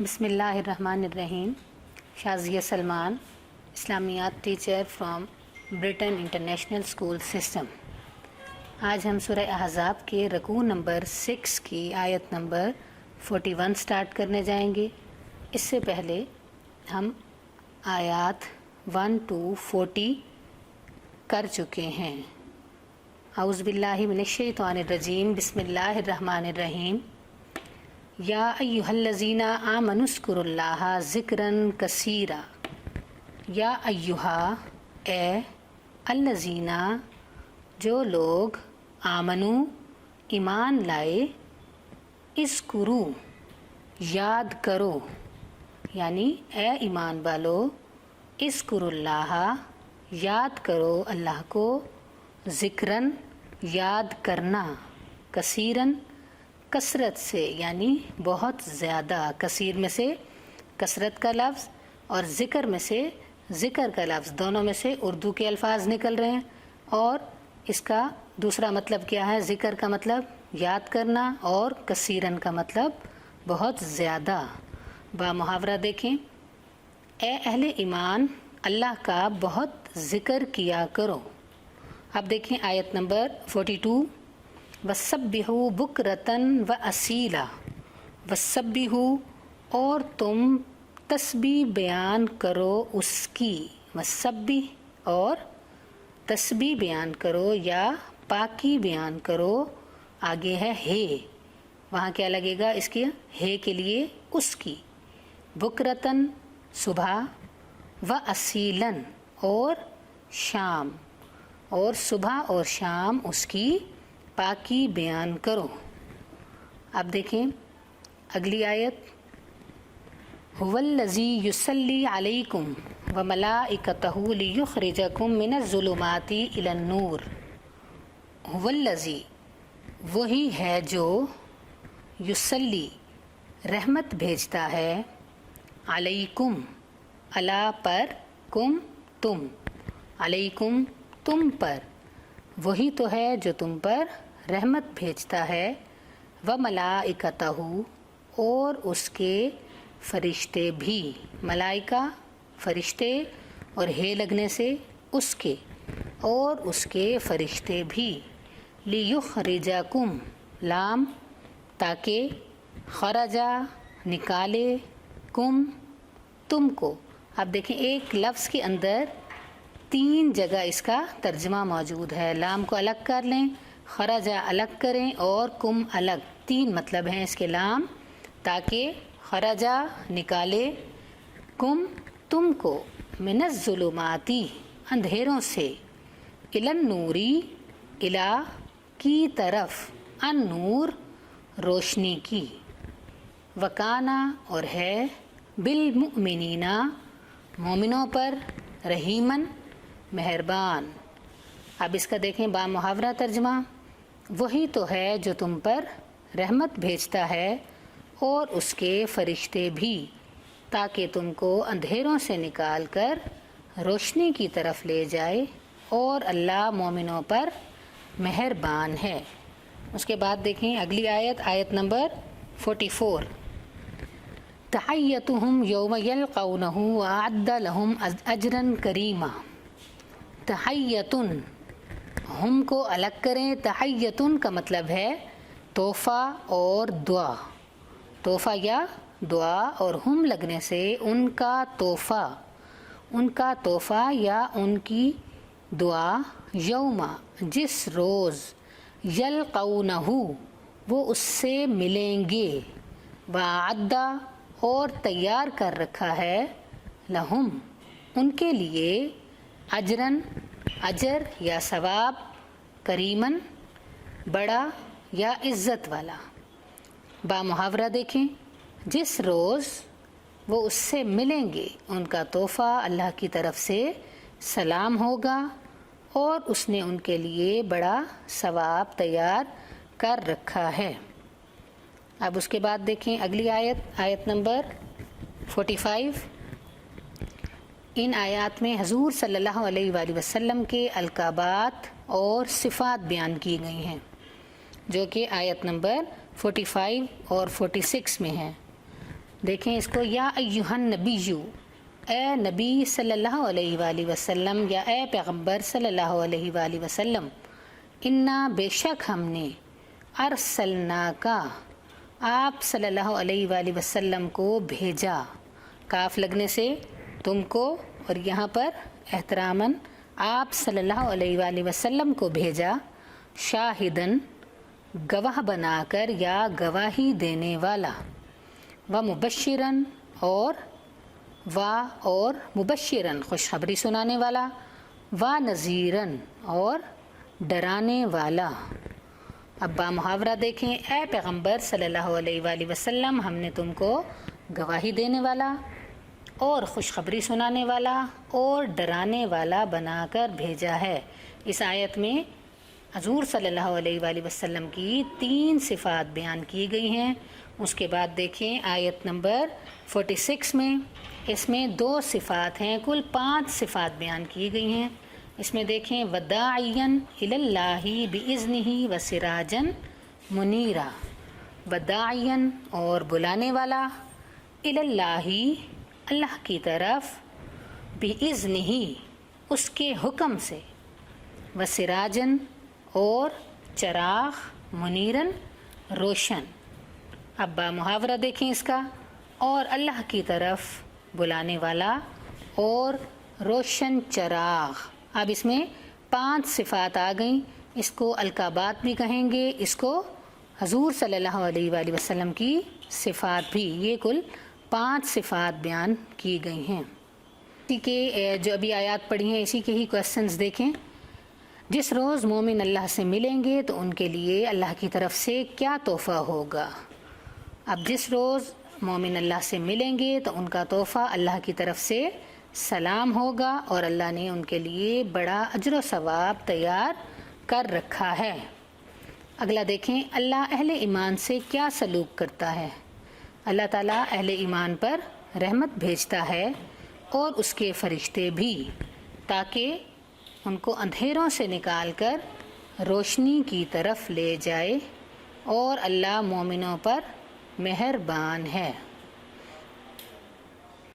بسم اللہ الرحمن الرحیم. شازیہ سلمان, اسلامیات teacher from Britain international school system. آج ہم سورہ احزاب کے رکوع نمبر 6 کی آیت نمبر 41 سٹارٹ کرنے جائیں گے. اس سے پہلے ہم آیات 1 to 40 کر چکے ہیں. اعوذ باللہ من الشیطان الرجیم. بسم اللہ الرحمن الرحیم. یا ایہا الذین آمنوا اذکروا اللہ ذکرا کثیرا. یا ایہا, اے, الذین, جو لوگ, آمنو, ایمان لائے, اذکروا, یاد کرو, یعنی اے ایمان والو, اذکروا اللہ, یاد کرو اللہ کو, ذکراً, یاد کرنا, کثیراً, کثرت سے, یعنی بہت زیادہ. کثیر میں سے کثرت کا لفظ اور ذکر میں سے ذکر کا لفظ, دونوں میں سے اردو کے الفاظ نکل رہے ہیں. اور اس کا دوسرا مطلب کیا ہے؟ ذکر کا مطلب یاد کرنا اور کثیراً کا مطلب بہت زیادہ. با محاورہ دیکھیں. اے اہل ایمان, اللہ کا بہت ذکر کیا کرو. اب دیکھیں آیت نمبر 42. وَسَبِّحُوا بُكْرَةً وَأَصِيلًا. وَسَبِّحُوا, اور تم تسبیح بیان کرو اس کی. وَسَبِّح, اور تسبیح بیان کرو یا پاکی بیان کرو. آگے ہے ہے, وہاں کیا لگے گا اس کے؟ ہے کے لیے اس کی. بُكْرَةً, صبح, وَأَصِيلًا, اور شام, اور صبح اور شام اس کی پاکی بیان کرو. اب دیکھیں اگلی آیت. هو الذی یصلی علیکم وملائکتہ لیخرجکم من الظلمات الی النور. هو الذی, وہی ہے جو, یصلی, رحمت بھیجتا ہے, علیکم, علی پر, کم, تم, علیکم, تم پر, وہی تو ہے جو تم پر رحمت بھیجتا ہے. وملائکتہ, اور اس کے فرشتے بھی. ملائکہ, فرشتے, اور ہے لگنے سے اس کے, اور اس کے فرشتے بھی. لیخرجکم, لام, تاکہ, خرجا, نکالے, کم, تم کو. اب دیکھیں ایک لفظ کے اندر 3 جگہ اس کا ترجمہ موجود ہے. لام کو الگ کر لیں, خرجا الگ کریں, اور کم الگ. 3 مطلب ہیں اس کے. لام, تاکہ, خرجا, نکالے, کم, تم کو, من الظلماتی, اندھیروں سے, الی النوری, الی, کی طرف, النور, روشنی کی. وکانا, اور ہے, بالمؤمنین, مومنوں پر, رحیماً, مہربان. اب اس کا دیکھیں با محاورہ ترجمہ. وہی تو ہے جو تم پر رحمت بھیجتا ہے, اور اس کے فرشتے بھی, تاکہ تم کو اندھیروں سے نکال کر روشنی کی طرف لے جائے, اور اللہ مومنوں پر مہربان ہے. اس کے بعد دیکھیں اگلی آیت, آیت نمبر 44. تحیتہم یوم یلقونہ وأعد لہم اجرا کریما. تحیتن, ہم کو الگ کریں. تحیتن کا مطلب ہے تحفہ اور دعا. تحفہ یا دعا, اور ہم لگنے سے ان کا تحفہ, ان کا تحفہ یا ان کی دعا. یوم, جس روز, یلقونہ, وہ اس سے ملیں گے. وعد, اور تیار کر رکھا ہے, لہم, ان کے لیے, اجرن, اجر یا ثواب, کریمن, بڑا یا عزت والا. با محاورہ دیکھیں. جس روز وہ اس سے ملیں گے, ان کا تحفہ اللہ کی طرف سے سلام ہوگا, اور اس نے ان کے لیے بڑا ثواب تیار کر رکھا ہے. اب اس کے بعد دیکھیں اگلی آیت, آیت نمبر 45. ان آیات میں حضور صلی اللہ علیہ وآلہ وسلم کے القابات اور صفات بیان کی گئی ہیں, جو کہ آیت نمبر 45 اور 46 میں ہیں. دیکھیں اس کو، یا ایہن نبیو، اے نبی صلی اللہ علیہ وآلہ وسلم، یا اے پیغمبر صلی اللہ علیہ وآلہ وسلم، انا بے شک ہم نے، ارسلناکا آپ صلی اللہ علیہ وآلہ وسلم کو بھیجا، کاف لگنے سے تم کو، اور یہاں پر احتراماً آپ صلی اللہ علیہ وآلہ وسلم کو بھیجا، شاہدن گواہ بنا کر یا گواہی دینے والا، و مبشرن اور مبشرن خوشخبری سنانے والا، و نذیرن اور ڈرانے والا۔ اب با محاورہ دیکھیں، اے پیغمبر صلی اللہ علیہ وآلہ وسلم، ہم نے تم کو گواہی دینے والا اور خوشخبری سنانے والا اور ڈرانے والا بنا کر بھیجا ہے۔ اس آیت میں حضور صلی اللہ علیہ وآلہ وسلم کی 3 صفات بیان کی گئی ہیں۔ اس کے بعد دیکھیں آیت نمبر 46 میں، اس میں 2 صفات ہیں، کل 5 صفات بیان کی گئی ہیں۔ اس میں دیکھیں وداعین الی اللہ باذنہ وسراجا منیرا، وداعین اور بلانے والا، الی اللہ اللہ کی طرف، باذنہ اس کے حکم سے، وسراجن اور چراغ، منیرن روشن۔ اب با محاورہ دیکھیں اس کا، اور اللہ کی طرف بلانے والا اور روشن چراغ۔ اب اس میں 5 صفات آ گئیں، اس کو القابات بھی کہیں گے، اس کو حضور صلی اللہ علیہ وآلہ وسلم کی صفات بھی، یہ کل 5 صفات بیان کی گئی ہیں۔ اسی کے جو ابھی آیات پڑھی ہیں اسی کے ہی کویسچنز دیکھیں۔ جس روز مومن اللہ سے ملیں گے تو ان کے لیے اللہ کی طرف سے کیا تحفہ ہوگا؟ اب جس روز مومن اللہ سے ملیں گے تو ان کا تحفہ اللہ کی طرف سے سلام ہوگا، اور اللہ نے ان کے لیے بڑا اجر و ثواب تیار کر رکھا ہے۔ اگلا دیکھیں، اللہ اہل ایمان سے کیا سلوک کرتا ہے؟ اللہ تعالیٰ اہل ایمان پر رحمت بھیجتا ہے اور اس کے فرشتے بھی، تاکہ ان کو اندھیروں سے نکال کر روشنی کی طرف لے جائے، اور اللہ مومنوں پر مہربان ہے۔